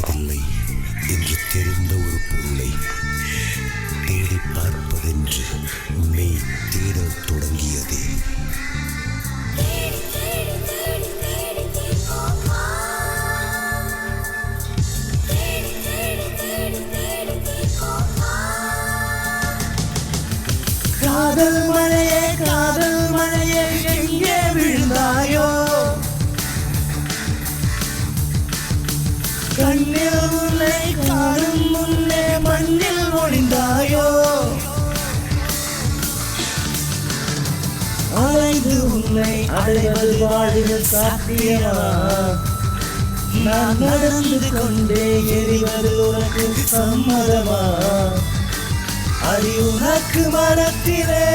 கிடைப்பதில்லை என்று தெரிந்த ஒரு பொருளை தேடி பார்ப்பதென்று மெய் தேடல் தொடங்கியதே. காதல் மழையே காதல் மழையே எங்கே விழுந்தாயோ, கண்ணில் உன்னை காணும் முன்னே மண்ணில் ஒளிந்தாயோ, அலைந்து உன்னை அடைவது வாழ்வில் சாத்தியமா, நான் நடந்து கொண்டே எரிவது உனக்கு சம்மதமா, அடி உனக்கு மனத்திலே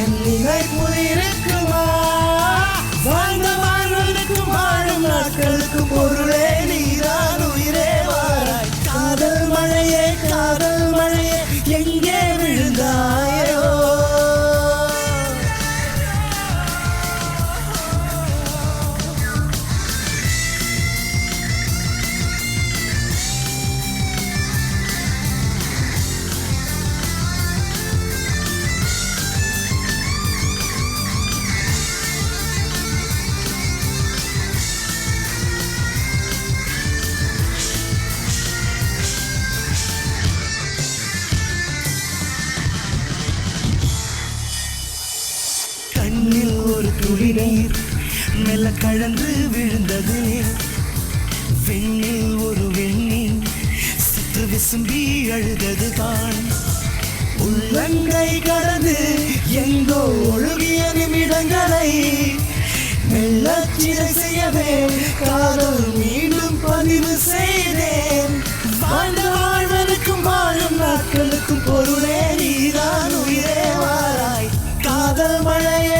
என் நினைப்பு இருக்குமா, வாழ்ந்த வாழ்வதற்கும் வாழும் நாட்களுக்கும் பொருளே நீதான் உயிரே வாராய். காதல் மழையே காதல் மழையே எங்கே விழுந்தாயோ, கண்ணில் ஒரு துளி நீர் மெல்ல கழன்று விழுந்தது, வெண்ணில் ஒரு வெண்ணின் சற்று விசும்பி அழுதது தான், உள்ளங்கை கடந்து எங்கோ ஒழுகிய நிமிடங்களை மெல்ல சிறை செய்யவே காதல் மீண்டும் பதிவு செய்தேன். வாழ்ந்த வாழ்வதற்கும் வாழும் நாட்களுக்கும் பொருளே நீதான் உயிரே வாராய். காதல் மழையே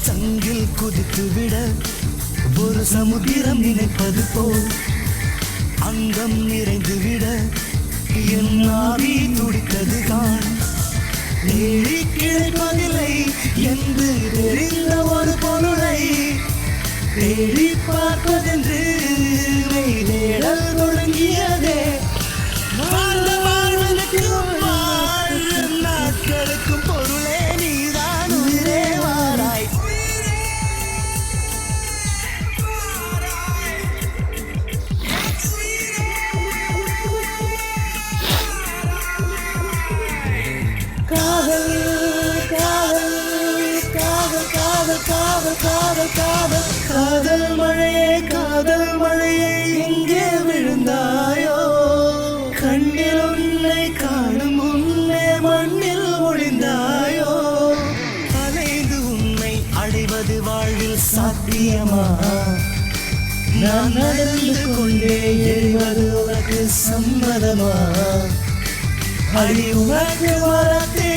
சங்கில் குதித்து விட ஒரு சமுத்திரம் நினைப்பது போல் அங்கம் நிறைந்து விட என் ஆவி துடித்தது தான், தேடி கிடைப்பதில்லை என்று தெரிந்த ஒரு பொருளை தேடி பார்ப்பதென்று தேடல் தொடங்கியதே. வாழ்ந்த வாழ்வதற்கும் வாழும் நாட்களுக்கும் பொருளே நீதான் உயிரே வாராய். காதல் காதல் காதல் காதல் காதல் காதல் காதல் காதல் மழையே காதல் மழையே எங்கே விழுந்தாயோ, கண்ணில் உன்னை காணும் முன்னே மண்ணில் ஒளிந்தாயோ, அலைந்து உன்னை அடைவது வாழ்வில் சாத்தியமா, நான் நடந்து கொண்டே எரிவது உனக்கு சம்மதமா, அடி உனக்கு மரத்தே